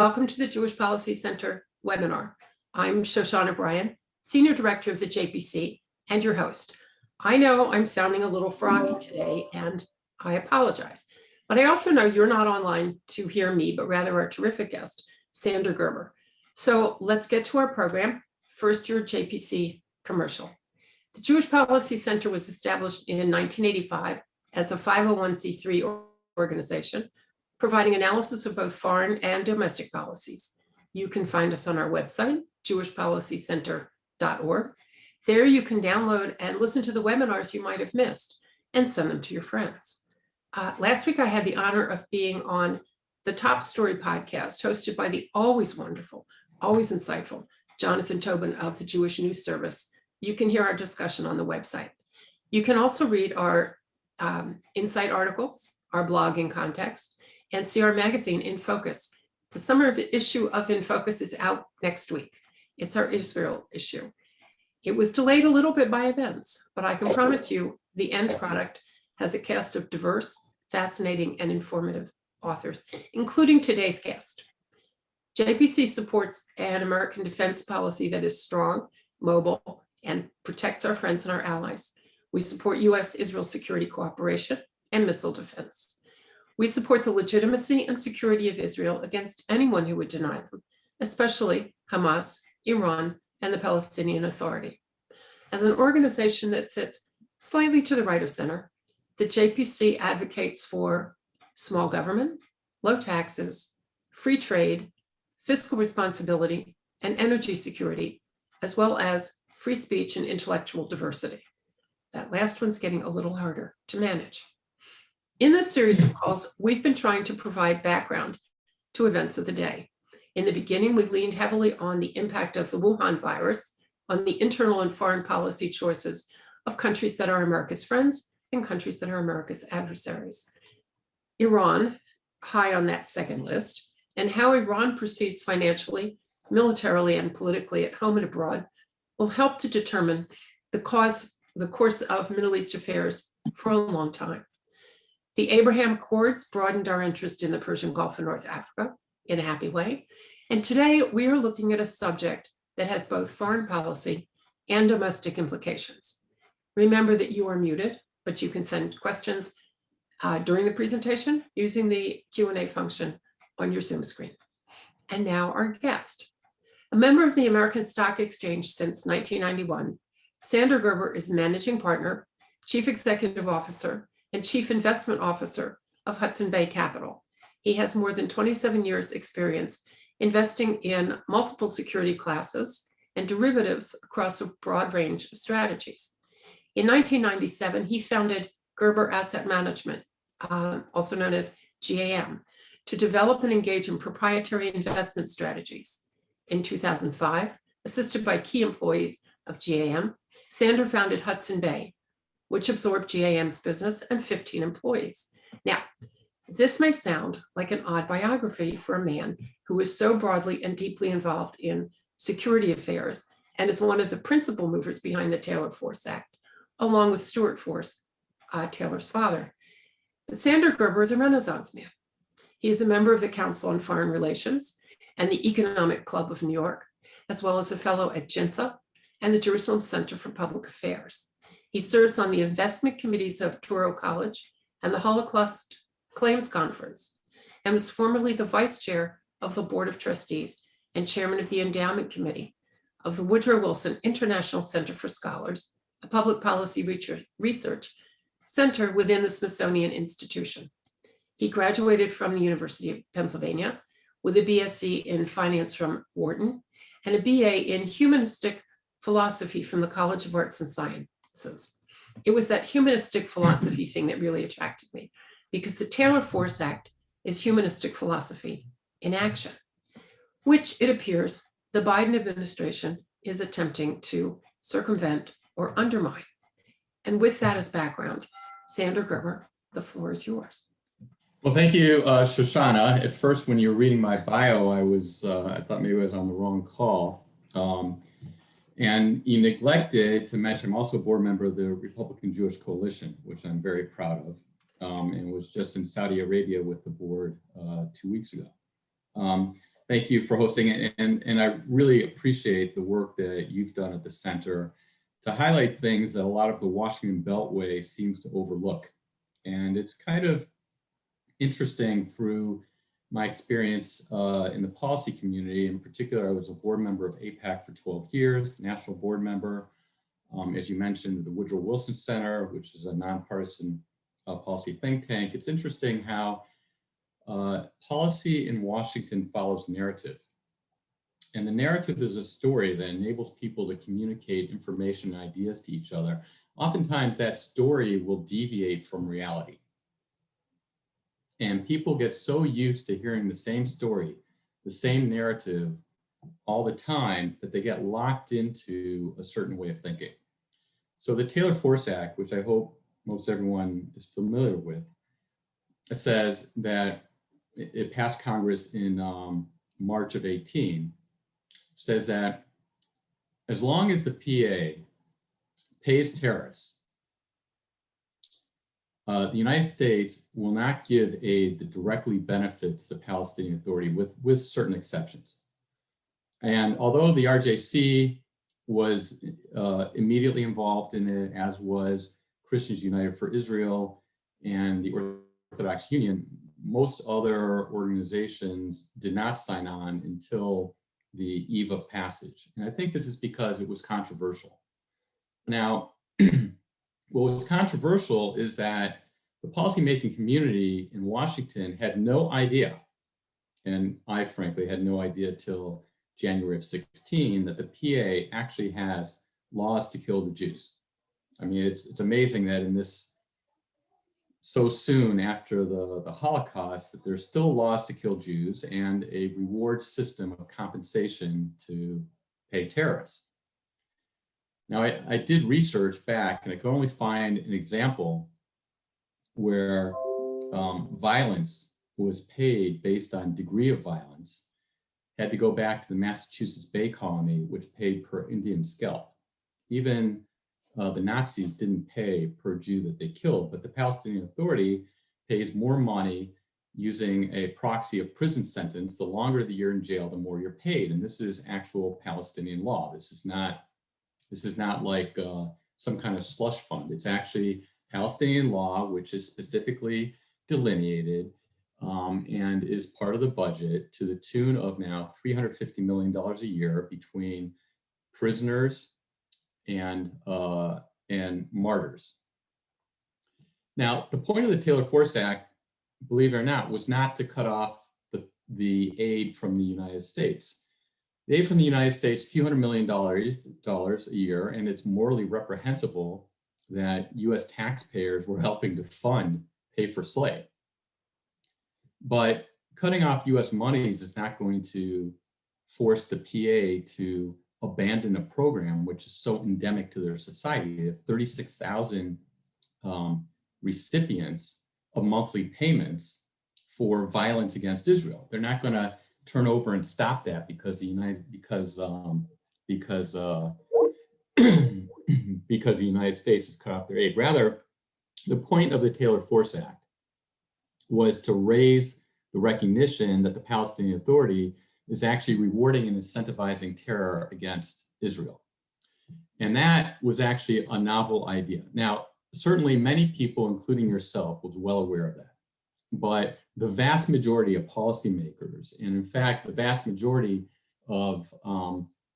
Welcome to the Jewish Policy Center webinar. I'm Shoshana Bryan, Senior Director of the JPC and your host. I know I'm sounding a little froggy today and I apologize, but I also know you're not online to hear me, but rather our terrific guest, Sandra Gerber. So let's get to our program. First, your JPC commercial. The Jewish Policy Center was established in 1985 as a 501c3 organization, providing analysis of both foreign and domestic policies. You can find us on our website, jewishpolicycenter.org. There you can download and listen to the webinars you might have missed and send them to your friends. Last week, I had the honor of being on the Top Story podcast, hosted by the always wonderful, always insightful Jonathan Tobin of the Jewish News Service. You can hear our discussion on the website. You can also read our insight articles, our blog in context, and see our magazine In Focus. The summer issue of In Focus is out next week. It's our Israel issue. It was delayed a little bit by events, but I can promise you the end product has a cast of diverse, fascinating, and informative authors, including today's guest. JPC supports an American defense policy that is strong, mobile, and protects our friends and our allies. We support U.S.-Israel security cooperation and missile defense. We support the legitimacy and security of Israel against anyone who would deny them, especially Hamas, Iran, and the Palestinian Authority. As an organization that sits slightly to the right of center, the JPC advocates for small government, low taxes, free trade, fiscal responsibility, and energy security, as well as free speech and intellectual diversity. That last one's getting a little harder to manage. In this series of calls, we've been trying to provide background to events of the day. In the beginning, we leaned heavily on the impact of the Wuhan virus on the internal and foreign policy choices of countries that are America's friends and countries that are America's adversaries. Iran, high on that second list, and how Iran proceeds financially, militarily, and politically at home and abroad will help to determine the course of Middle East affairs for a long time. The Abraham Accords broadened our interest in the Persian Gulf and North Africa in a happy way. And today we are looking at a subject that has both foreign policy and domestic implications. Remember that you are muted, but you can send questions during the presentation using the Q&A function on your Zoom screen. And now our guest. A member of the American Stock Exchange since 1991, Sandra Gerber is Managing Partner, Chief Executive Officer, and Chief Investment Officer of Hudson Bay Capital. He has more than 27 years experience investing in multiple security classes and derivatives across a broad range of strategies. In 1997, he founded Gerber Asset Management, also known as GAM, to develop and engage in proprietary investment strategies. In 2005, assisted by key employees of GAM, Sandra founded Hudson Bay, which absorbed GAM's business and 15 employees. Now, this may sound like an odd biography for a man who is so broadly and deeply involved in security affairs and is one of the principal movers behind the Taylor Force Act, along with Stuart Force, Taylor's father. But Sandra Gerber is a Renaissance man. He is a member of the Council on Foreign Relations and the Economic Club of New York, as well as a fellow at GINSA and the Jerusalem Center for Public Affairs. He serves on the investment committees of Touro College and the Holocaust Claims Conference, and was formerly the vice chair of the Board of Trustees and chairman of the endowment committee of the Woodrow Wilson International Center for Scholars, a public policy research center within the Smithsonian Institution. He graduated from the University of Pennsylvania with a BSc in finance from Wharton and a BA in humanistic philosophy from the College of Arts and Sciences. It was that humanistic philosophy thing that really attracted me, because the Taylor Force Act is humanistic philosophy in action, which it appears the Biden administration is attempting to circumvent or undermine. And with that as background, Sandra Gerber, the floor is yours. Well, thank you, Shoshana. At first, when you were reading my bio, I thought maybe I was on the wrong call. And you neglected to mention I'm also a board member of the Republican Jewish Coalition, which I'm very proud of, and was just in Saudi Arabia with the board 2 weeks ago. Thank you for hosting it. And I really appreciate the work that you've done at the center to highlight things that a lot of the Washington Beltway seems to overlook. And it's kind of interesting through my experience in the policy community. In particular, I was a board member of APAC for 12 years, national board member. As you mentioned, the Woodrow Wilson Center, which is a nonpartisan policy think tank. It's interesting how policy in Washington follows narrative. And the narrative is a story that enables people to communicate information and ideas to each other. Oftentimes that story will deviate from reality. And people get so used to hearing the same story, the same narrative all the time that they get locked into a certain way of thinking. So the Taylor-Force Act, which I hope most everyone is familiar with, says that it passed Congress in March of 18, says that as long as the PA pays terrorists, the United States will not give aid that directly benefits the Palestinian Authority with certain exceptions. And although the RJC was immediately involved in it, as was Christians United for Israel and the Orthodox Union, most other organizations did not sign on until the eve of passage. And I think this is because it was controversial. Now, what was controversial is that the policymaking community in Washington had no idea, and I frankly had no idea till January of 16, that the PA actually has laws to kill the Jews. I mean, it's amazing that in this, so soon after the Holocaust, that there's still laws to kill Jews and a reward system of compensation to pay terrorists. Now, I did research back, and I could only find an example where violence was paid based on degree of violence. Had to go back to the Massachusetts Bay Colony, which paid per Indian scalp. Even the Nazis didn't pay per Jew that they killed, but the Palestinian Authority pays more money using a proxy of prison sentence. The longer that you're in jail, the more you're paid. And this is actual Palestinian law. This is not like some kind of slush fund. It's actually Palestinian law, which is specifically delineated and is part of the budget to the tune of now $350 million a year between prisoners and martyrs. Now, the point of the Taylor-Force Act, believe it or not, was not to cut off the aid from the United States. The aid from the United States, a few $100 million a year, and it's morally reprehensible that US taxpayers were helping to pay for slave. But cutting off US monies is not going to force the PA to abandon a program which is so endemic to their society. They have 36,000 recipients of monthly payments for violence against Israel. They're not going to turn over and stop that because the United States has cut off their aid. Rather, the point of the Taylor-Force Act was to raise the recognition that the Palestinian Authority is actually rewarding and incentivizing terror against Israel. And that was actually a novel idea. Now, certainly many people, including yourself, was well aware of that. But the vast majority of policymakers, and in fact, the vast majority of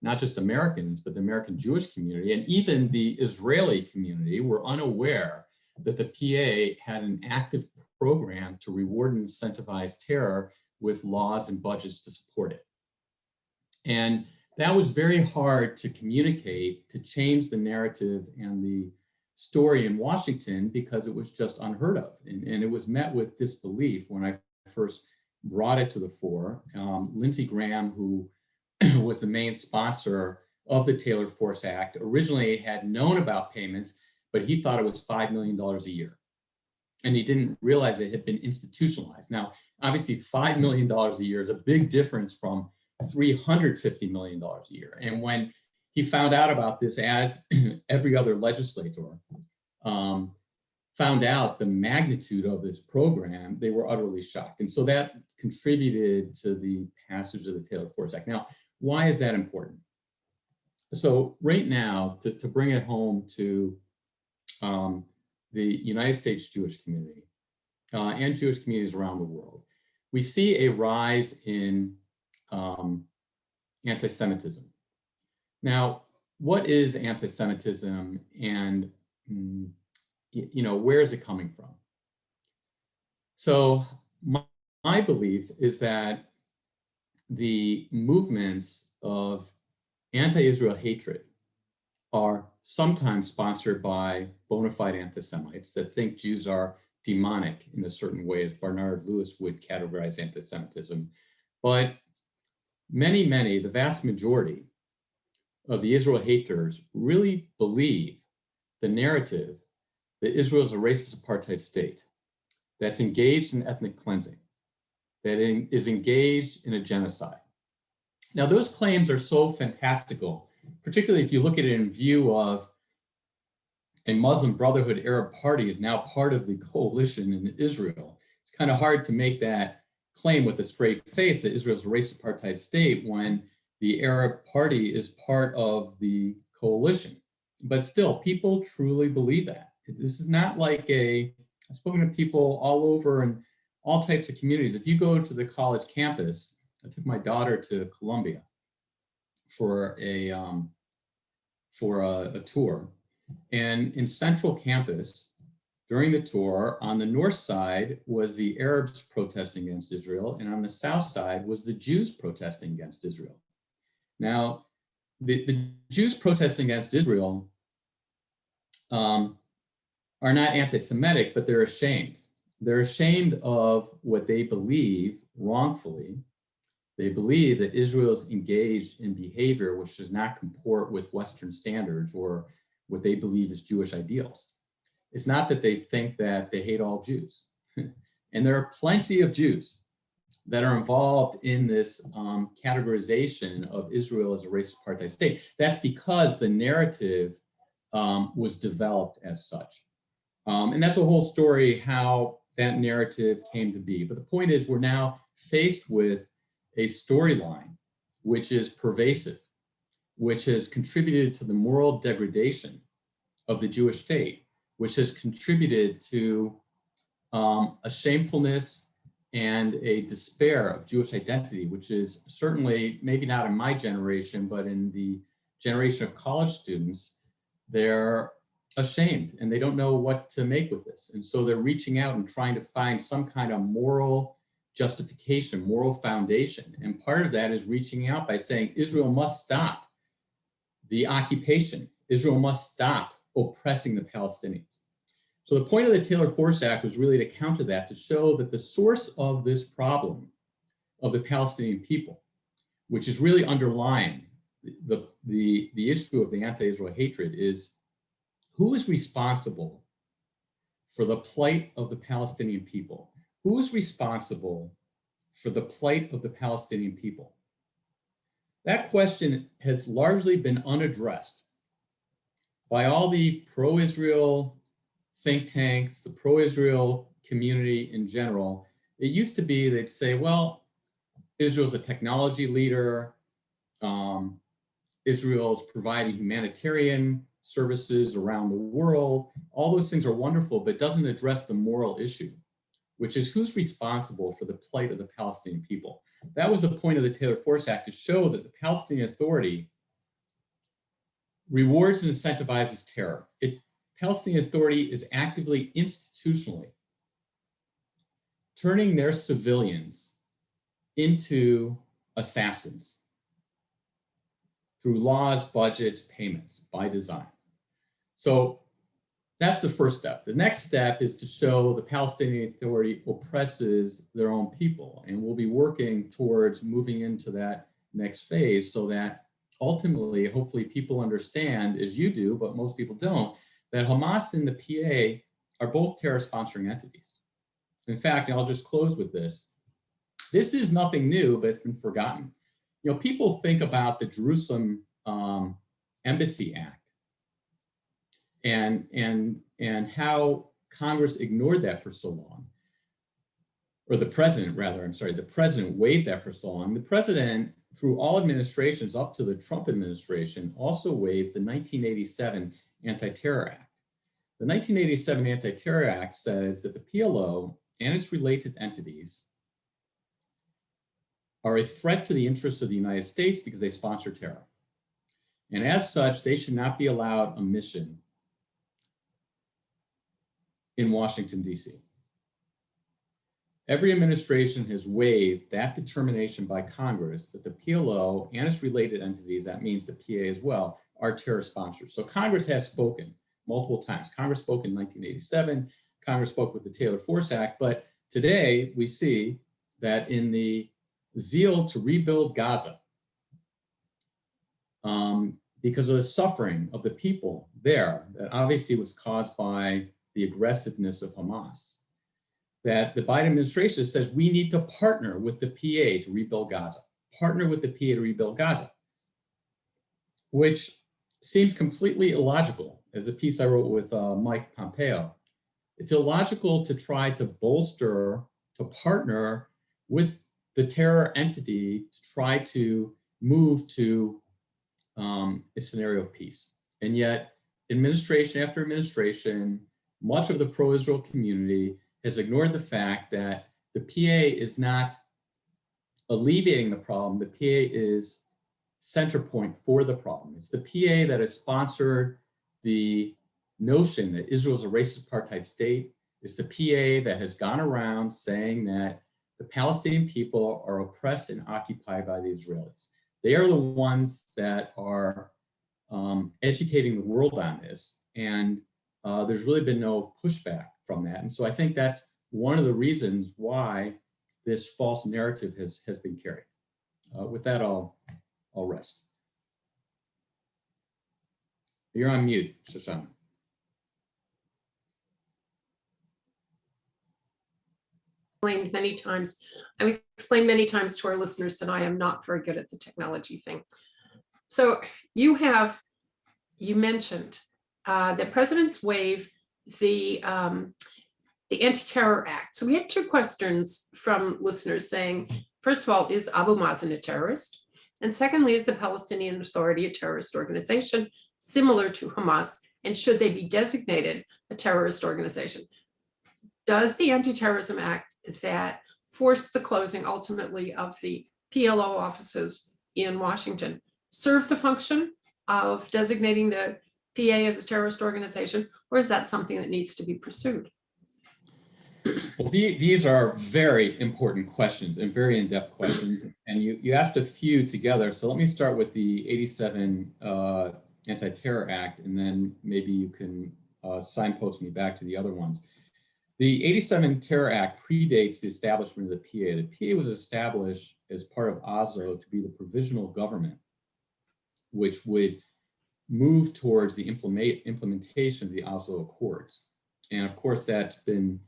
not just Americans, but the American Jewish community and even the Israeli community were unaware that the PA had an active program to reward and incentivize terror with laws and budgets to support it. And that was very hard to communicate, to change the narrative and the story in Washington because it was just unheard of. And it was met with disbelief when I first brought it to the fore. Lindsey Graham, who was the main sponsor of the Taylor-Force Act, originally had known about payments, but he thought it was $5 million a year. And he didn't realize it had been institutionalized. Now, obviously $5 million a year is a big difference from $350 million a year. And when he found out about this, as every other legislator, found out the magnitude of this program, they were utterly shocked. And so that contributed to the passage of the Taylor-Force Act. Now, why is that important? So right now, to bring it home to the United States Jewish community and Jewish communities around the world, we see a rise in anti-Semitism. Now, what is anti-Semitism, and where is it coming from? So my belief is that the movements of anti-Israel hatred are sometimes sponsored by bona fide anti-Semites that think Jews are demonic in a certain way, as Bernard Lewis would categorize anti-Semitism. But many, the vast majority of the Israel haters really believe the narrative that Israel is a racist apartheid state that's engaged in ethnic cleansing, that is engaged in a genocide. Now, those claims are so fantastical, particularly if you look at it in view of a Muslim Brotherhood Arab Party is now part of the coalition in Israel. It's kind of hard to make that claim with a straight face that Israel is a racist apartheid state when the Arab Party is part of the coalition. But still, people truly believe that. This is not like I've spoken to people all over and all types of communities. If you go to the college campus, I took my daughter to Columbia for a tour. And in Central Campus, during the tour, on the north side was the Arabs protesting against Israel, and on the south side was the Jews protesting against Israel. Now, the Jews protesting against Israel are not anti-Semitic, but they're ashamed. They're ashamed of what they believe wrongfully. They believe that Israel is engaged in behavior which does not comport with Western standards or what they believe is Jewish ideals. It's not that they think that they hate all Jews. And there are plenty of Jews that are involved in this categorization of Israel as a racist apartheid state. That's because the narrative was developed as such. And that's a whole story how that narrative came to be. But the point is, we're now faced with a storyline which is pervasive, which has contributed to the moral degradation of the Jewish state, which has contributed to a shamefulness and a despair of Jewish identity, which is certainly, maybe not in my generation, but in the generation of college students, they're ashamed and they don't know what to make with this. And so they're reaching out and trying to find some kind of moral justification, moral foundation. And part of that is reaching out by saying Israel must stop the occupation. Israel must stop oppressing the Palestinians. So the point of the Taylor-Force Act was really to counter that, to show that the source of this problem of the Palestinian people, which is really underlying the issue of the anti-Israel hatred, is who is responsible for the plight of the Palestinian people? Who is responsible for the plight of the Palestinian people? That question has largely been unaddressed by all the pro-Israel think tanks, the pro-Israel community in general. It used to be they'd say, well, Israel's a technology leader. Israel's providing humanitarian services around the world. All those things are wonderful, but it doesn't address the moral issue, which is who's responsible for the plight of the Palestinian people. That was the point of the Taylor-Force Act, to show that the Palestinian Authority rewards and incentivizes terror. Palestinian Authority is actively, institutionally, turning their civilians into assassins through laws, budgets, payments, by design. So that's the first step. The next step is to show the Palestinian Authority oppresses their own people. And we'll be working towards moving into that next phase so that ultimately, hopefully people understand, as you do, but most people don't, that Hamas and the PA are both terror sponsoring entities. In fact, and I'll just close with this, this is nothing new, but it's been forgotten. You know, people think about the Jerusalem Embassy Act and how Congress ignored that for so long, or the president rather, the president waived that for so long. The president, through all administrations up to the Trump administration, also waived the 1987 Antiterror Act. The 1987 Antiterror Act says that the PLO and its related entities are a threat to the interests of the United States because they sponsor terror. And as such, they should not be allowed a mission in Washington, D.C. Every administration has waived that determination by Congress that the PLO and its related entities, that means the PA as well, are terror sponsors. So Congress has spoken multiple times. Congress spoke in 1987, Congress spoke with the Taylor Force Act, but today we see that in the zeal to rebuild Gaza, because of the suffering of the people there, that obviously was caused by the aggressiveness of Hamas, that the Biden administration says we need to partner with the PA to rebuild Gaza, partner with the PA to rebuild Gaza, which seems completely illogical. As a piece I wrote with Mike Pompeo, it's illogical to try to bolster, to partner with the terror entity to try to move to a scenario of peace. And yet, administration after administration, much of the pro-Israel community has ignored the fact that the PA is not alleviating the problem. The PA is center point for the problem. It's the PA that has sponsored the notion that Israel is a racist apartheid state. It's the PA that has gone around saying that the Palestinian people are oppressed and occupied by the Israelis. They are the ones that are educating the world on this. And there's really been no pushback from that. And so I think that's one of the reasons why this false narrative has been carried. With that, I'll rest. You're on mute, Shoshana. Many times. I've explained many times to our listeners that I am not very good at the technology thing. So you mentioned that presidents waive the Antiterror Act. So we had two questions from listeners saying, first of all, is Abu Mazen a terrorist? And secondly, is the Palestinian Authority a terrorist organization similar to Hamas? And should they be designated a terrorist organization? Does the Anti-Terrorism Act that forced the closing ultimately of the PLO offices in Washington serve the function of designating the PA as a terrorist organization, or is that something that needs to be pursued? Well, these are very important questions and very in-depth questions, and you asked a few together. So let me start with the 87 Anti-Terror Act, and then maybe you can signpost me back to the other ones. The 87 Terror Act predates the establishment of the PA. The PA was established as part of Oslo to be the provisional government, which would move towards the implementation of the Oslo Accords. And of course, that's been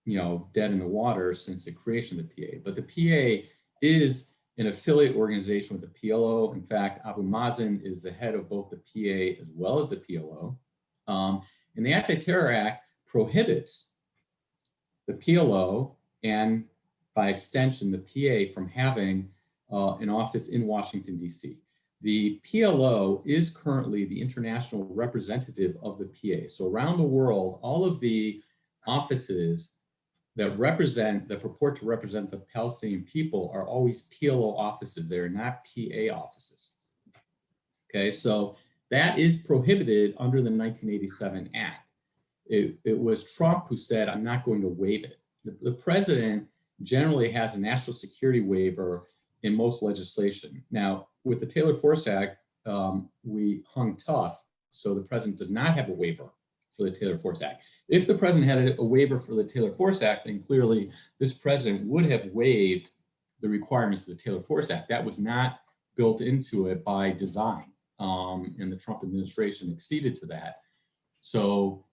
dead in the water since the creation of the PA. But the PA is an affiliate organization with the PLO. In fact, Abu Mazen is the head of both the PA as well as the PLO. And the Anti-Terror Act prohibits the PLO and by extension the PA from having an office in Washington, D.C. The PLO is currently the international representative of the PA. So around the world, all of the offices that purport to represent the Palestinian people are always PLO offices. They're not PA offices. Okay, so that is prohibited under the 1987 Act. It was Trump who said, I'm not going to waive it. The president generally has a national security waiver in most legislation. Now, with the Taylor Force Act, we hung tough, so the president does not have a waiver for the Taylor Force Act. If the president had a waiver for the Taylor Force Act, then clearly this president would have waived the requirements of the Taylor Force Act. That was not built into it by design, and the Trump administration acceded to that. So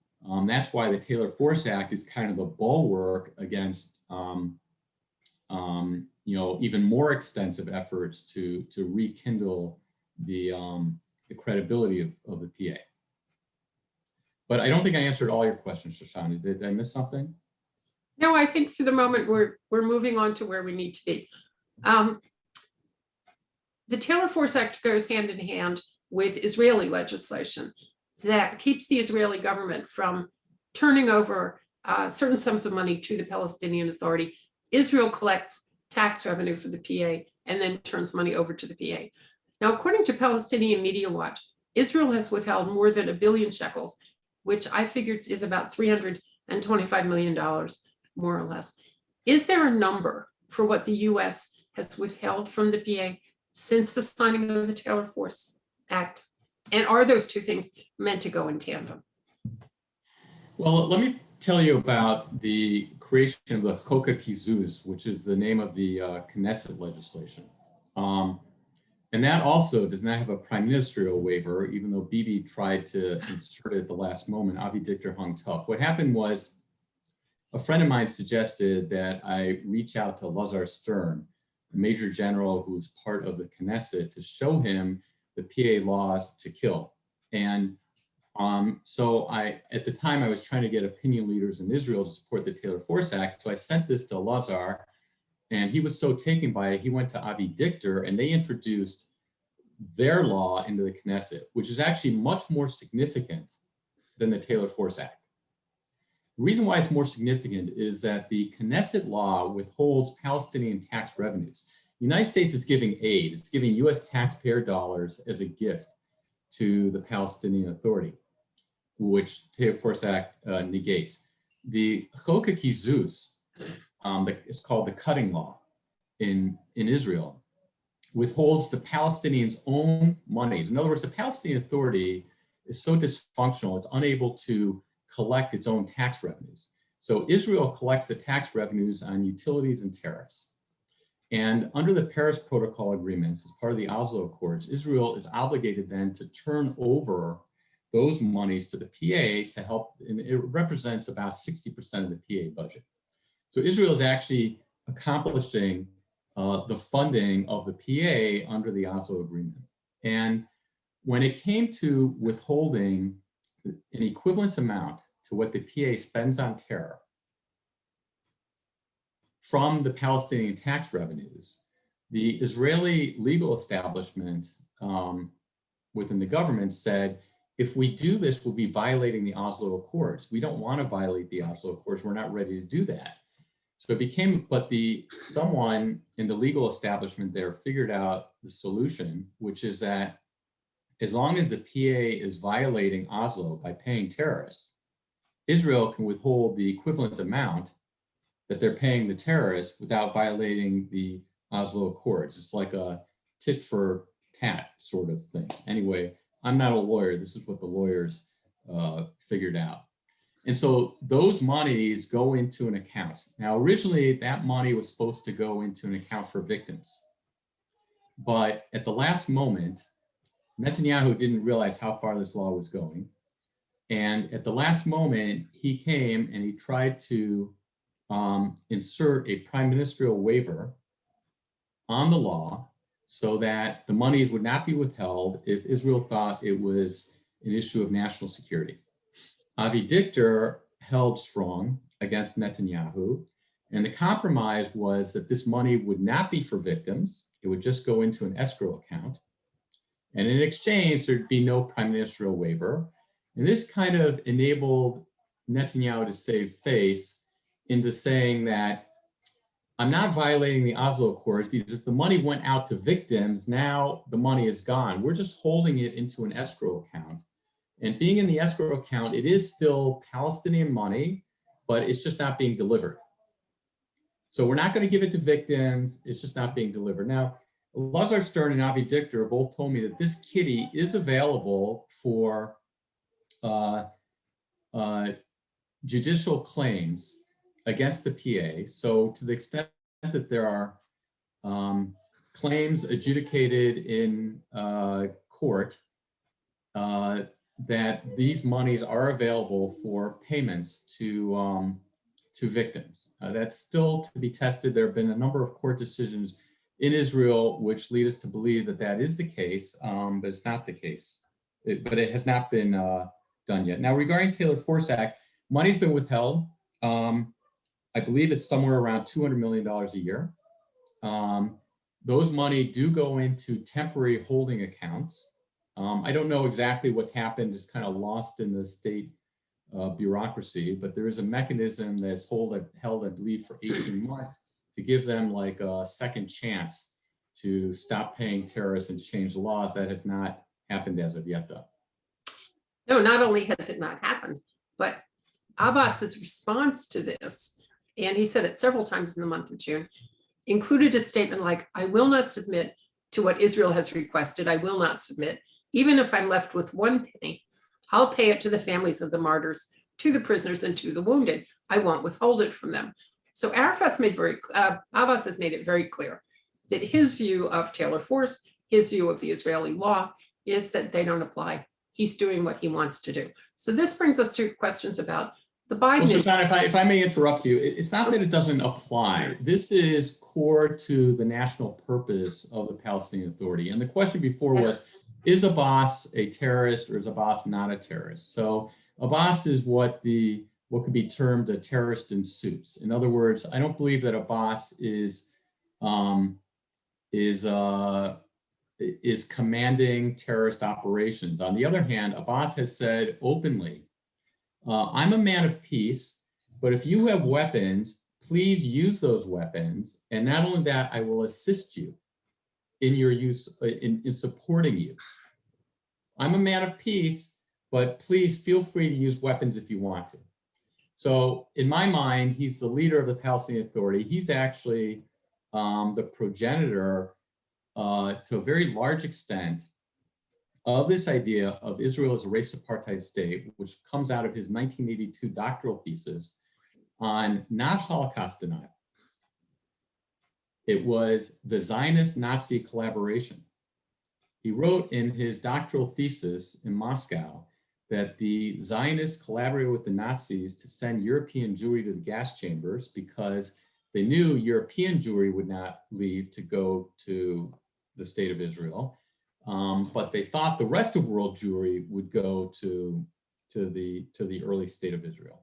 that's why the Taylor Force Act is kind of a bulwark against even more extensive efforts to rekindle the credibility of the PA. But I don't think I answered all your questions, Shoshana. Did I miss something? No, I think for the moment we're moving on to where we need to be. The Taylor Force Act goes hand in hand with Israeli legislation that keeps the Israeli government from turning over certain sums of money to the Palestinian Authority. Israel collects tax revenue for the PA and then turns money over to the PA. Now, according to Palestinian Media Watch, Israel has withheld more than 1 billion shekels, which I figured is about $325 million, more or less. Is there a number for what the US has withheld from the PA since the signing of the Taylor Force Act? And are those two things meant to go in tandem? Well, let me tell you about the creation of the Chok HaKizuz, which is the name of the Knesset legislation. And that also does not have a prime ministerial waiver, even though Bibi tried to insert it at the last moment. Avi Dichter hung tough. What happened was a friend of mine suggested that I reach out to Lazar Stern, the Major General who was part of the Knesset, to show him the PA laws to kill. And so at the time, I was trying to get opinion leaders in Israel to support the Taylor Force Act. So I sent this to Lazar, and he was so taken by it, he went to Avi Dichter, and they introduced their law into the Knesset, which is actually much more significant than the Taylor Force Act. The reason why it's more significant is that the Knesset law withholds Palestinian tax revenues. The United States is giving aid. It's giving US taxpayer dollars as a gift to the Palestinian Authority, which the Taylor Force Act negates. The Chok HaKizuz, it's called the cutting law in Israel, withholds the Palestinians' own monies. In other words, the Palestinian Authority is so dysfunctional, it's unable to collect its own tax revenues. So Israel collects the tax revenues on utilities and tariffs. And under the Paris Protocol agreements, as part of the Oslo Accords, Israel is obligated then to turn over those monies to the PA to help, and it represents about 60% of the PA budget. So Israel is actually accomplishing the funding of the PA under the Oslo Agreement. And when it came to withholding an equivalent amount to what the PA spends on terror from the Palestinian tax revenues, the Israeli legal establishment within the government said, if we do this, we'll be violating the Oslo Accords. We don't want to violate the Oslo Accords. We're not ready to do that. So it became, but someone in the legal establishment there figured out the solution, which is that as long as the PA is violating Oslo by paying terrorists, Israel can withhold the equivalent amount that they're paying the terrorists without violating the Oslo Accords. It's like a tit for tat sort of thing. Anyway, I'm not a lawyer. This is what the lawyers figured out. And so those monies go into an account. Now, originally that money was supposed to go into an account for victims. But at the last moment, Netanyahu didn't realize how far this law was going. And at the last moment, he came and he tried to insert a prime ministerial waiver on the law so that the monies would not be withheld if Israel thought it was an issue of national security. Avi Dichter held strong against Netanyahu, and the compromise was that this money would not be for victims. It would just go into an escrow account. And in exchange, there'd be no prime ministerial waiver. And this kind of enabled Netanyahu to save face into saying that I'm not violating the Oslo Accords because if the money went out to victims, now the money is gone. We're just holding it into an escrow account. And being in the escrow account, it is still Palestinian money, but it's just not being delivered. So we're not going to give it to victims. It's just not being delivered. Now, Lazar Stern and Avi Dichter both told me that this kitty is available for judicial claims against the PA. So to the extent that there are claims adjudicated in court, that these monies are available for payments to victims. That's still to be tested. There have been a number of court decisions in Israel which lead us to believe that that is the case, but it's not the case. But it has not been done yet. Now, regarding Taylor Force Act, money's been withheld. I believe it's somewhere around $200 million a year. Those money do go into temporary holding accounts. I don't know exactly what's happened, it's kind of lost in the state bureaucracy, but there is a mechanism that's held, I believe, for 18 months to give them like a second chance to stop paying terrorists and change the laws. That has not happened as of yet, though. No, not only has it not happened, but Abbass's response to this, and he said it several times in the month of June, included a statement like, I will not submit to what Israel has requested. I will not submit. Even if I'm left with one penny, I'll pay it to the families of the martyrs, to the prisoners, and to the wounded. I won't withhold it from them. So Abbas has made it very clear that his view of Taylor Force, his view of the Israeli law, is that they don't apply. He's doing what he wants to do. So this brings us to questions about the Biden. Well, Shoshana, if I may interrupt you, it's not that it doesn't apply. This is core to the national purpose of the Palestinian Authority. And the question before was, is Abbass a terrorist or is Abbass not a terrorist? So Abbass is what could be termed a terrorist in suits. In other words, I don't believe that Abbass is commanding terrorist operations. On the other hand, Abbass has said openly, I'm a man of peace, but if you have weapons, please use those weapons. And not only that, I will assist you in your use, in supporting you. I'm a man of peace, but please feel free to use weapons if you want to. So in my mind, he's the leader of the Palestinian Authority. He's actually the progenitor to a very large extent of this idea of Israel as a race apartheid state, which comes out of his 1982 doctoral thesis on not Holocaust denial. It was the Zionist-Nazi collaboration. He wrote in his doctoral thesis in Moscow that the Zionists collaborated with the Nazis to send European Jewry to the gas chambers because they knew European Jewry would not leave to go to the state of Israel. But they thought the rest of world Jewry would go to the early state of Israel.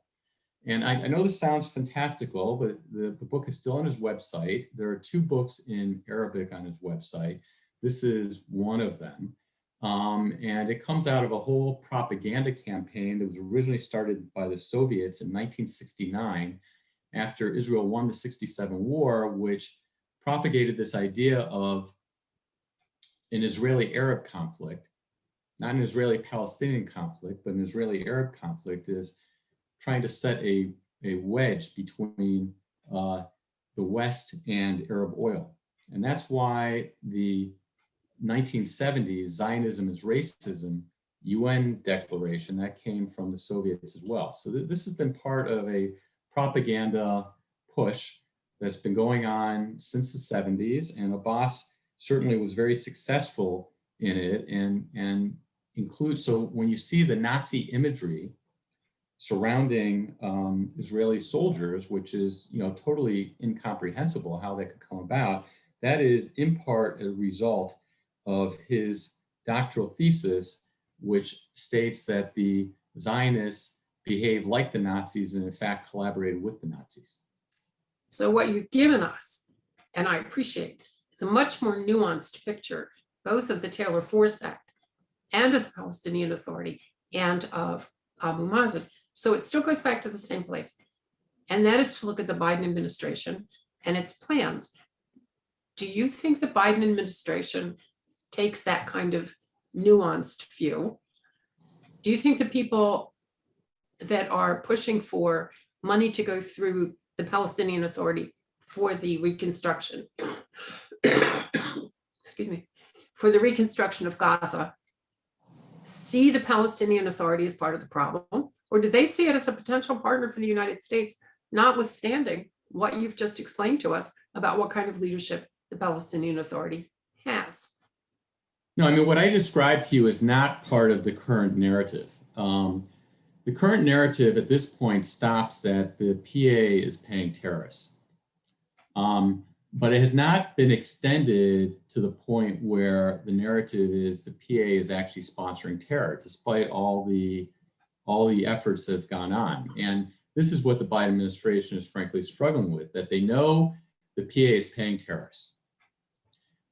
And I know this sounds fantastical, but the book is still on his website. There are 2 books in Arabic on his website. This is one of them. And it comes out of a whole propaganda campaign that was originally started by the Soviets in 1969 after Israel won the '67 war, which propagated this idea of an Israeli-Arab conflict, not an Israeli-Palestinian conflict, but an Israeli-Arab conflict is trying to set a wedge between the West and Arab oil. And that's why the 1970s Zionism is Racism UN declaration that came from the Soviets as well. So this has been part of a propaganda push that's been going on since the 70s, and Abbass certainly was very successful in it and includes, so when you see the Nazi imagery surrounding Israeli soldiers, which is totally incomprehensible how that could come about, that is in part a result of his doctoral thesis, which states that the Zionists behaved like the Nazis and in fact collaborated with the Nazis. So what you've given us, and I appreciate, is a much more nuanced picture, both of the Taylor Force Act and of the Palestinian Authority and of Abu Mazen. So it still goes back to the same place. And that is to look at the Biden administration and its plans. Do you think the Biden administration takes that kind of nuanced view? Do you think the people that are pushing for money to go through the Palestinian Authority for the reconstruction, excuse me, for the reconstruction of Gaza, see the Palestinian Authority as part of the problem? Or do they see it as a potential partner for the United States, notwithstanding what you've just explained to us about what kind of leadership the Palestinian Authority has? No, I mean, what I described to you is not part of the current narrative. The current narrative at this point stops that the PA is paying terrorists. But it has not been extended to the point where the narrative is the PA is actually sponsoring terror, despite all the all the efforts that have gone on. And this is what the Biden administration is frankly struggling with, that they know the PA is paying terrorists,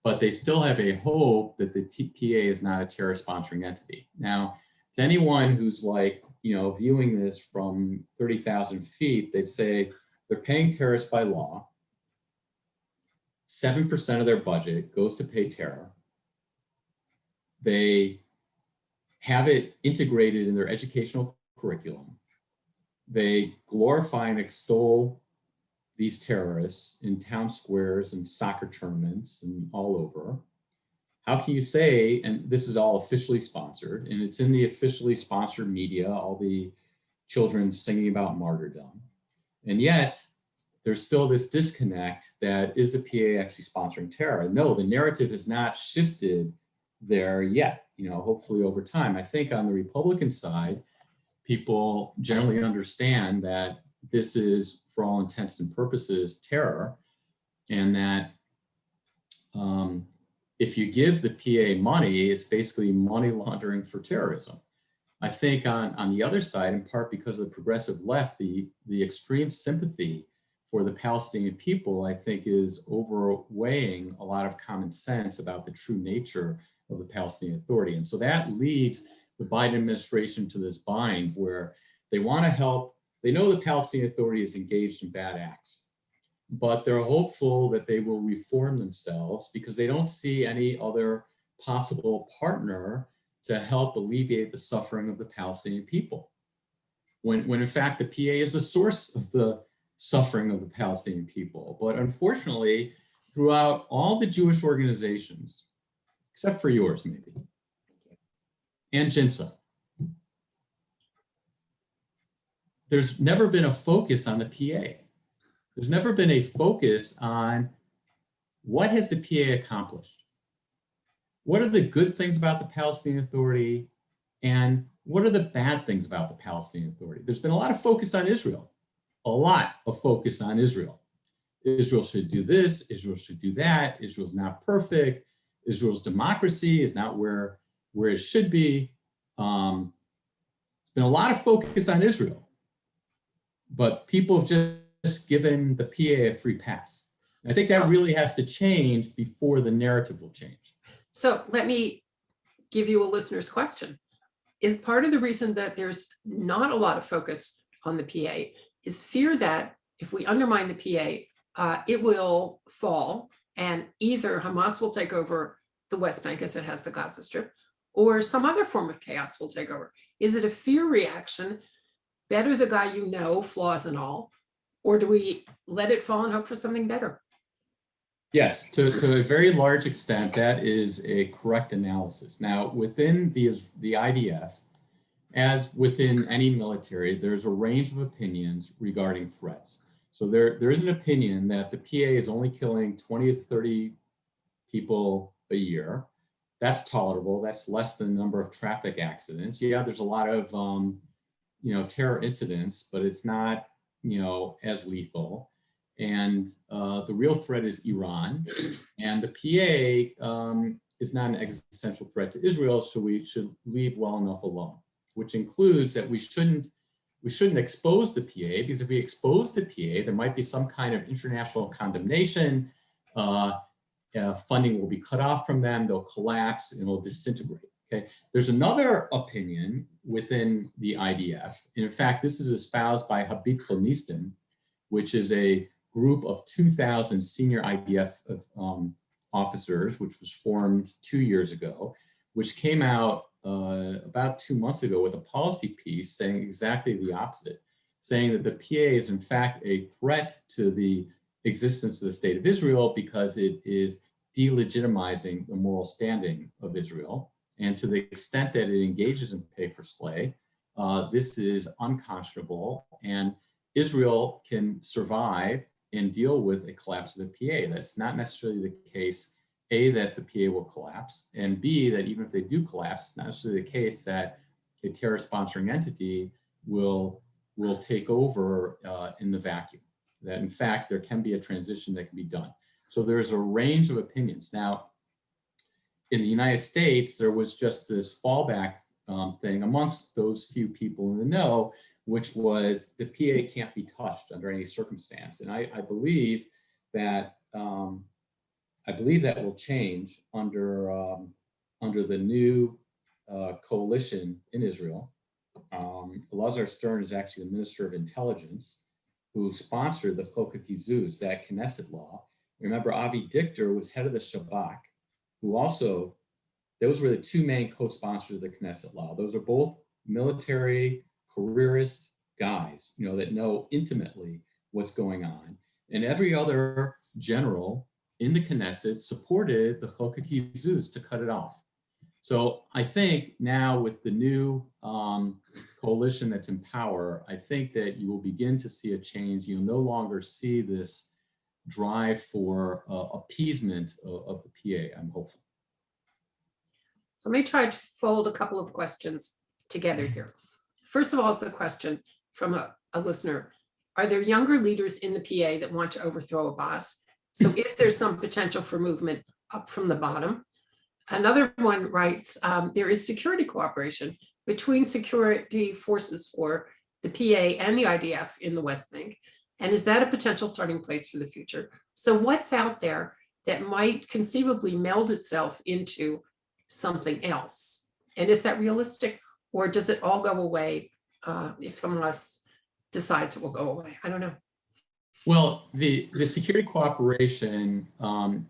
but they still have a hope that the PA is not a terror sponsoring entity. Now, to anyone who's like, viewing this from 30,000 feet, they'd say they're paying terrorists by law. 7% of their budget goes to pay terror. They have it integrated in their educational curriculum. They glorify and extol these terrorists in town squares and soccer tournaments and all over. How can you say, and this is all officially sponsored, and it's in the officially sponsored media, all the children singing about martyrdom, and yet there's still this disconnect that is the PA actually sponsoring terror? No, the narrative has not shifted there yet, hopefully over time. I think on the Republican side, people generally understand that this is, for all intents and purposes, terror, and that if you give the PA money, it's basically money laundering for terrorism. I think on the other side, in part because of the progressive left, the extreme sympathy for the Palestinian people, I think, is overweighing a lot of common sense about the true nature of the Palestinian Authority. And so that leads the Biden administration to this bind where they want to help. They know the Palestinian Authority is engaged in bad acts, but they're hopeful that they will reform themselves because they don't see any other possible partner to help alleviate the suffering of the Palestinian people. When in fact, the PA is the source of the suffering of the Palestinian people. But unfortunately, throughout all the Jewish organizations, except for yours maybe, and JINSA, there's never been a focus on the PA. There's never been a focus on what has the PA accomplished? What are the good things about the Palestinian Authority? And what are the bad things about the Palestinian Authority? There's been a lot of focus on Israel, a lot of focus on Israel. Israel should do this, Israel should do that, Israel's not perfect, Israel's democracy is not where it should be. There's been a lot of focus on Israel, but people have just given the PA a free pass. And I think that really has to change before the narrative will change. So let me give you a listener's question. Is part of the reason that there's not a lot of focus on the PA is fear that if we undermine the PA, it will fall and either Hamas will take over the West Bank as it has the Gaza Strip, or some other form of chaos will take over? Is it a fear reaction, better the guy you know, flaws and all, or do we let it fall and hope for something better? Yes, to a very large extent, that is a correct analysis. Now, within the IDF, as within any military, there's a range of opinions regarding threats. So there is an opinion that the PA is only killing 20 to 30 people a year. That's tolerable. That's less than the number of traffic accidents. Yeah, there's a lot of terror incidents, but it's not as lethal. And the real threat is Iran, and the PA is not an existential threat to Israel, so we should leave well enough alone. Which includes that we shouldn't expose the PA, because if we expose the PA, there might be some kind of international condemnation. Funding will be cut off from them, they'll collapse, and it'll disintegrate. Okay. There's another opinion within the IDF. In fact, this is espoused by Habib Khonistan, which is a group of 2,000 senior IDF officers, which was formed 2 years ago, which came out about 2 months ago with a policy piece saying exactly the opposite, saying that the PA is in fact a threat to the existence of the state of Israel because it is delegitimizing the moral standing of Israel. And to the extent that it engages in pay for slay, this is unconscionable, and Israel can survive and deal with a collapse of the PA. That's not necessarily the case, A, that the PA will collapse, and B, that even if they do collapse, it's not necessarily the case that a terror sponsoring entity will take over in the vacuum. That in fact, there can be a transition that can be done. So there's a range of opinions. Now, in the United States, there was just this fallback thing amongst those few people in the know, which was the PA can't be touched under any circumstance. And I believe that will change under the new coalition in Israel. Elazar Stern is actually the Minister of Intelligence who sponsored the Chok HaKizuz, that Knesset law. Remember, Avi Dichter was head of the Shabak, who also, those were the two main co-sponsors of the Knesset law. Those are both military careerist guys, that know intimately what's going on. And every other general in the Knesset supported the Chok HaKizuz to cut it off. So I think now with the new coalition that's in power, I think that you will begin to see a change. You'll no longer see this drive for appeasement of the PA, I'm hopeful. So let me try to fold a couple of questions together here. First of all, is the question from a listener. Are there younger leaders in the PA that want to overthrow Abbass? So if there's some potential for movement up from the bottom. Another one writes, there is security cooperation between security forces for the PA and the IDF in the West Bank. And is that a potential starting place for the future? So what's out there that might conceivably meld itself into something else? And is that realistic, or does it all go away if Hamas decides it will go away? I don't know. Well, the security cooperation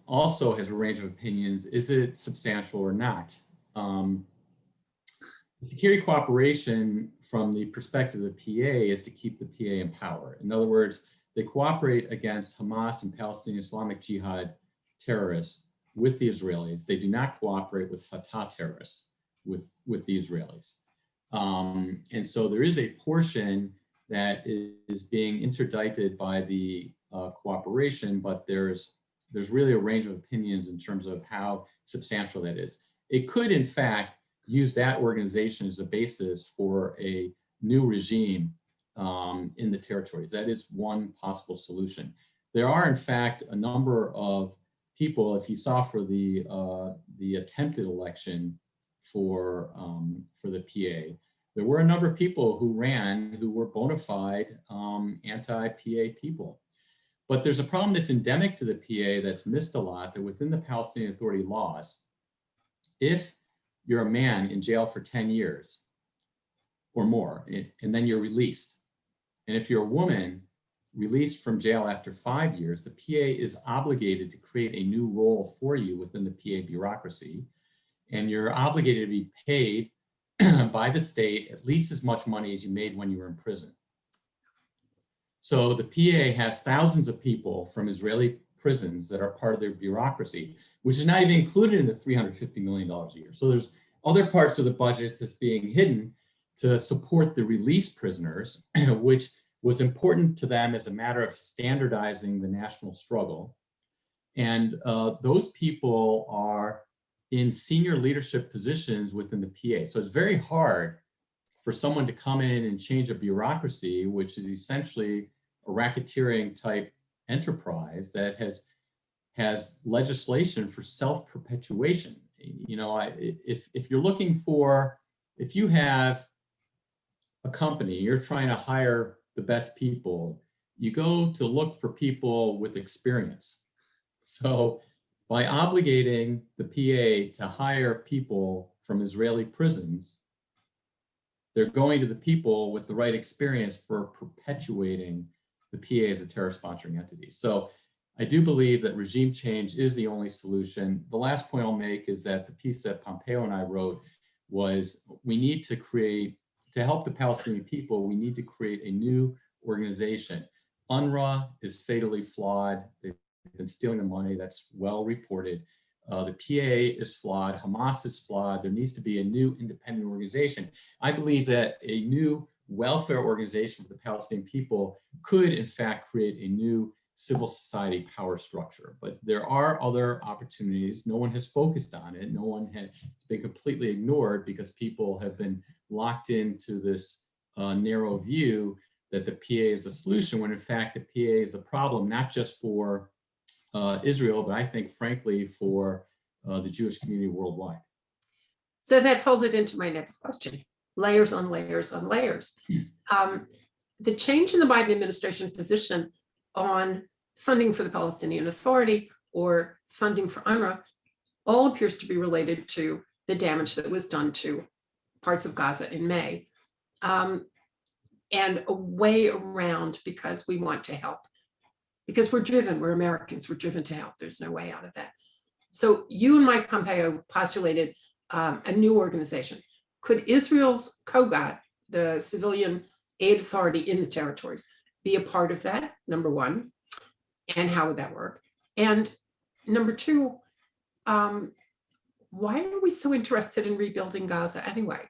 also has a range of opinions. Is it substantial or not? The security cooperation from the perspective of the PA is to keep the PA in power. In other words, they cooperate against Hamas and Palestinian Islamic Jihad terrorists with the Israelis. They do not cooperate with Fatah terrorists with the Israelis. And so there is a portion that is being interdicted by the cooperation, but there's really a range of opinions in terms of how substantial that is. It could, in fact, use that organization as a basis for a new regime in the territories. That is one possible solution. There are, in fact, a number of people, if you saw for the attempted election for the PA, there were a number of people who ran who were bona fide anti-PA people. But there's a problem that's endemic to the PA that's missed a lot, that within the Palestinian Authority laws, if you're a man in jail for 10 years or more, and then you're released, and if you're a woman released from jail after 5 years, the PA is obligated to create a new role for you within the PA bureaucracy, and you're obligated to be paid by the state at least as much money as you made when you were in prison. So the PA has thousands of people from Israeli prisons that are part of their bureaucracy, which is not even included in the $350 million a year. So there's other parts of the budget that's being hidden to support the released prisoners, which was important to them as a matter of standardizing the national struggle. And those people are in senior leadership positions within the PA. So it's very hard for someone to come in and change a bureaucracy, which is essentially a racketeering type enterprise that has legislation for self-perpetuation. If you're looking for, if you have a company, you're trying to hire the best people, you go to look for people with experience. So by obligating the PA to hire people from Israeli prisons, they're going to the people with the right experience for perpetuating the PA as a terror sponsoring entity. So I do believe that regime change is the only solution. The last point I'll make is that the piece that Pompeo and I wrote was we need to create, to help the Palestinian people, we need to create a new organization. UNRWA is fatally flawed. They've been stealing the money. That's well reported. The PA is flawed. Hamas is flawed. There needs to be a new independent organization. I believe that a new welfare organization for the Palestinian people could, in fact, create a new civil society power structure. But there are other opportunities. No one has focused on it. No one has been completely ignored because people have been locked into this narrow view that the PA is the solution, when in fact the PA is a problem, not just for Israel, but I think, frankly, for the Jewish community worldwide. So that folded into my next question, layers on layers on layers. The change in the Biden administration position on funding for the Palestinian Authority or funding for UNRWA all appears to be related to the damage that was done to parts of Gaza in May, and a way around because we want to help, because we're Americans, we're driven to help. There's no way out of that. So you and Mike Pompeo postulated a new organization. Could Israel's COGAT, the Civilian Aid Authority in the territories, be a part of that, number one? And how would that work? And number two, why are we so interested in rebuilding Gaza anyway?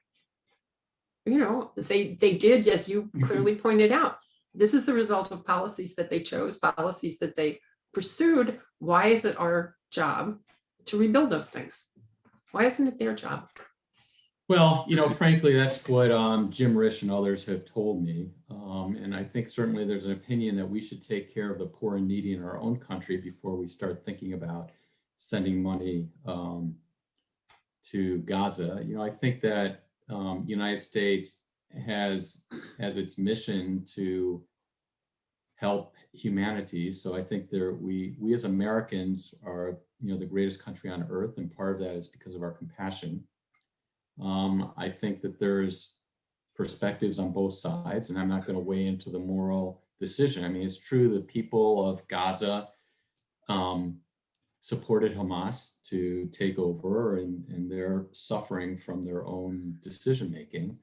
You know, they did, as you clearly pointed out, this is the result of policies that they chose, policies that they pursued. Why is it our job to rebuild those things? Why isn't it their job? Well, you know, frankly, that's what Jim Risch and others have told me. And I think certainly there's an opinion that we should take care of the poor and needy in our own country before we start thinking about sending money to Gaza. You know, I think that the United States has its mission to help humanity. So I think we as Americans are, you know, the greatest country on earth, and part of that is because of our compassion. I think that there's perspectives on both sides, and I'm not going to weigh into the moral decision. I mean, it's true that people of Gaza supported Hamas to take over, and they're suffering from their own decision making.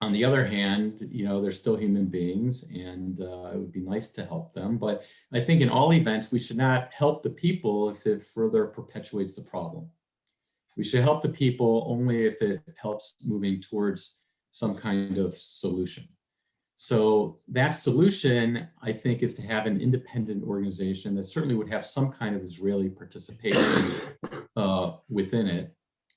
On the other hand, you know, they're still human beings, and it would be nice to help them. But I think in all events, we should not help the people if it further perpetuates the problem. We should help the people only if it helps moving towards some kind of solution. So that solution, I think, is to have an independent organization that certainly would have some kind of Israeli participation within it,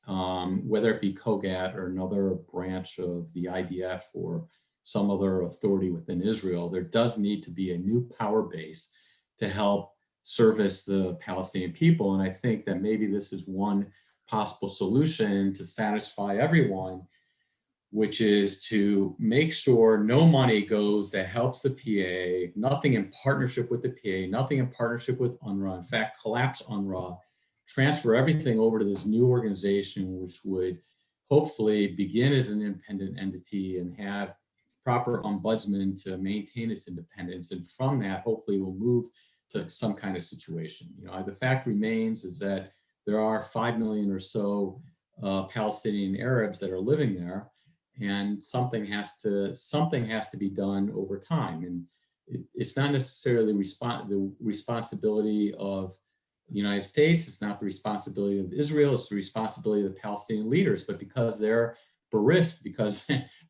whether it be COGAT or another branch of the IDF or some other authority within Israel. There does need to be a new power base to help service the Palestinian people. And I think that maybe this is one possible solution to satisfy everyone, which is to make sure no money goes that helps the PA, nothing in partnership with the PA, nothing in partnership with UNRWA. In fact, collapse UNRWA, transfer everything over to this new organization, which would hopefully begin as an independent entity and have proper ombudsman to maintain its independence. And from that, hopefully we'll move to some kind of situation. You know, the fact remains is that there are 5 million or so Palestinian Arabs that are living there, and something has to be done over time. And it's not necessarily the responsibility of the United States. It's not the responsibility of Israel. It's the responsibility of the Palestinian leaders. But because they're bereft, because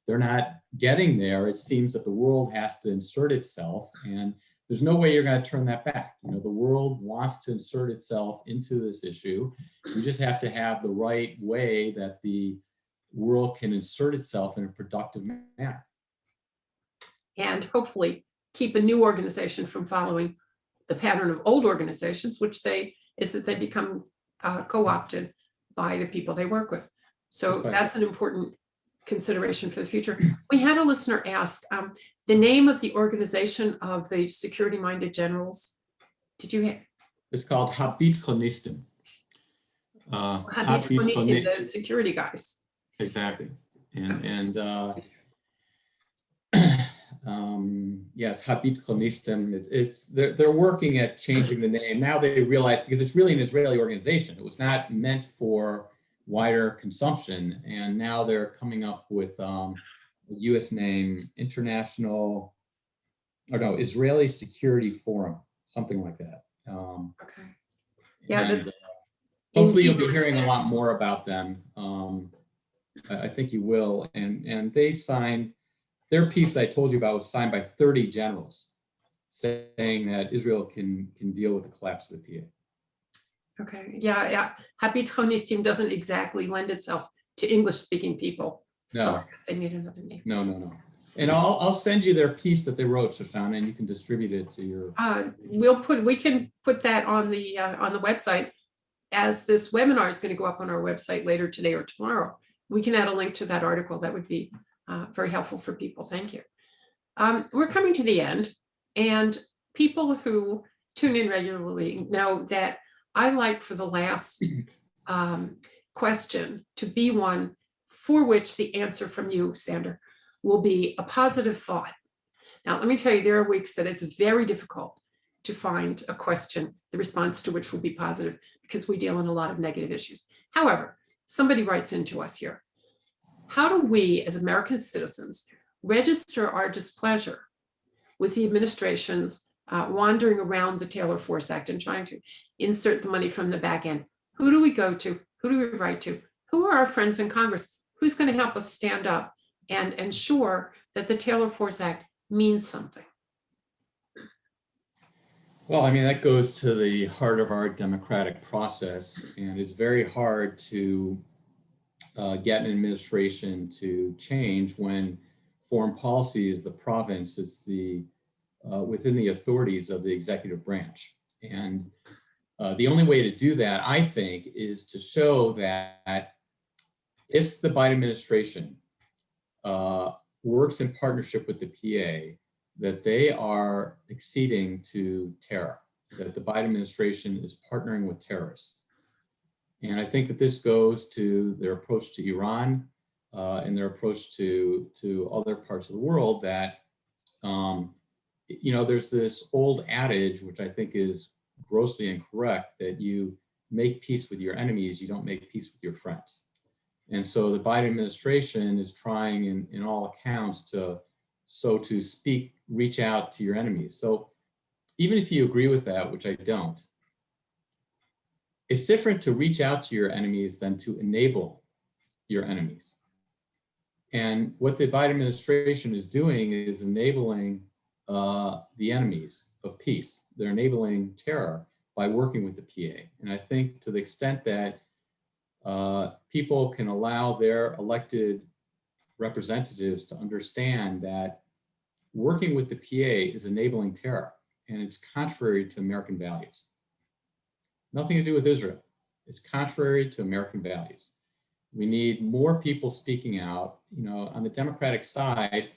they're not getting there, it seems that the world has to insert itself, and there's no way you're going to turn that back. You know, the world wants to insert itself into this issue. You just have to have the right way that the world can insert itself in a productive manner. And hopefully keep a new organization from following the pattern of old organizations, which they become co-opted by the people they work with. So that's an important consideration for the future. We had a listener ask the name of the organization of the security-minded generals. Did you hear? It's called Habitzchonistim. Habitzchonistim, the security guys. Exactly. And yeah, it's Habitzchonistim. They're working at changing the name. Now they realize, because it's really an Israeli organization. It was not meant for wider consumption. And now they're coming up with a US name, Israeli Security Forum, something like that. Okay. Yeah, that's hopefully you'll be hearing a lot more about them. I think you will. And they signed, their piece that I told you about was signed by 30 generals saying that Israel can deal with the collapse of the PA. Okay, yeah. Habitzchonistim doesn't exactly lend itself to English-speaking people. No. So I guess they need another name. No. And I'll send you their piece that they wrote, Shoshana, and you can distribute it to your. We can put that on the website. as this webinar is going to go up on our website later today or tomorrow, we can add a link to that article. That would be very helpful for people. Thank you. We're coming to the end, and people who tune in regularly know that I like for the last question to be one for which the answer from you, Sander, will be a positive thought. Now, let me tell you, there are weeks that it's very difficult to find a question, the response to which will be positive, because we deal in a lot of negative issues. However, somebody writes into us here. How do we, as American citizens, register our displeasure with the administration's wandering around the Taylor Force Act and trying to insert the money from the back end? Who do we go to? Who do we write to? Who are our friends in Congress? Who's going to help us stand up and ensure that the Taylor Force Act means something? Well, I mean, that goes to the heart of our democratic process, and it's very hard to get an administration to change when foreign policy is the province, it's the within the authorities of the executive branch. And the only way to do that, I think, is to show that if the Biden administration works in partnership with the PA, that they are acceding to terror, that the Biden administration is partnering with terrorists. And I think that this goes to their approach to Iran and their approach to other parts of the world that, you know, there's this old adage, which I think is grossly incorrect, that you make peace with your enemies, you don't make peace with your friends. And so the Biden administration is trying in all accounts to, so to speak, reach out to your enemies. So even if you agree with that, which I don't, it's different to reach out to your enemies than to enable your enemies. And what the Biden administration is doing is enabling the enemies of peace. They're enabling terror by working with the PA. And I think to the extent that people can allow their elected representatives to understand that working with the PA is enabling terror, and it's contrary to American values. Nothing to do with Israel. It's contrary to American values. We need more people speaking out. You know, on the Democratic side,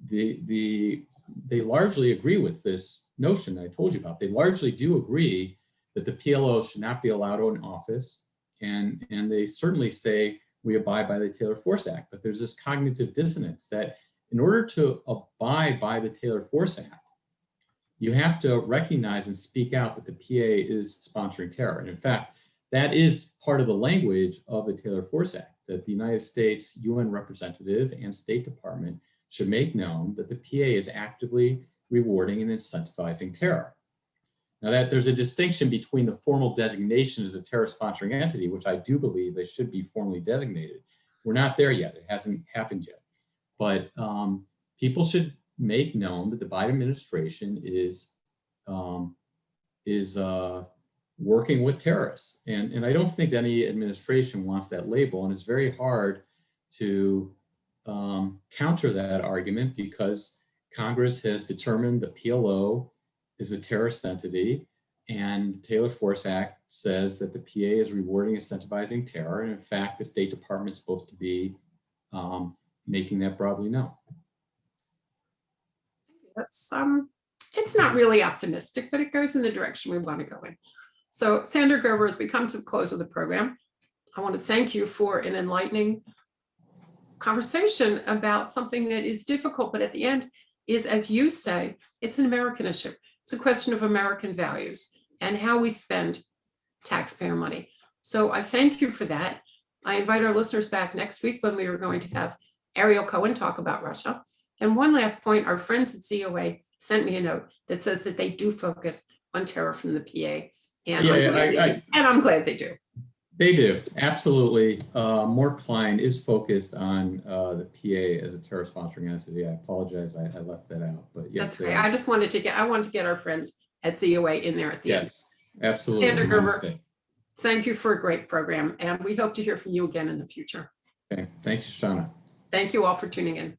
they largely agree with this notion that I told you about. They largely do agree that the PLO should not be allowed in office, and they certainly say we abide by the Taylor Force Act. But there's this cognitive dissonance that in order to abide by the Taylor Force Act, you have to recognize and speak out that the PA is sponsoring terror. And in fact, that is part of the language of the Taylor Force Act, that the United States UN representative and State Department should make known that the PA is actively rewarding and incentivizing terror. Now that there's a distinction between the formal designation as a terror sponsoring entity, which I do believe they should be formally designated. We're not there yet. It hasn't happened yet. But people should make known that the Biden administration is working with terrorists. And I don't think any administration wants that label. And it's very hard to counter that argument because Congress has determined the PLO is a terrorist entity, and the Taylor Force Act says that the PA is rewarding, incentivizing terror. And in fact, the State Department is supposed to be making that broadly known. That's it's not really optimistic, but it goes in the direction we want to go in. So Sander Gerber, as we come to the close of the program, I want to thank you for an enlightening conversation about something that is difficult, but at the end is, as you say, it's an American issue. It's a question of American values and how we spend taxpayer money. So I thank you for that. I invite our listeners back next week when we are going to have Ariel Cohen talk about Russia. And one last point, our friends at ZOA sent me a note that says that they do focus on terror from the PA. And, I'm glad they do. They do, absolutely. Mort Klein is focused on the PA as a terror sponsoring entity. I apologize, I left that out, but yes. That's okay. I just wanted to get our friends at ZOA in there at the end. Yes, absolutely. Sander Gerber, thank you for a great program, and we hope to hear from you again in the future. Okay, thank you, Shoshana. Thank you all for tuning in.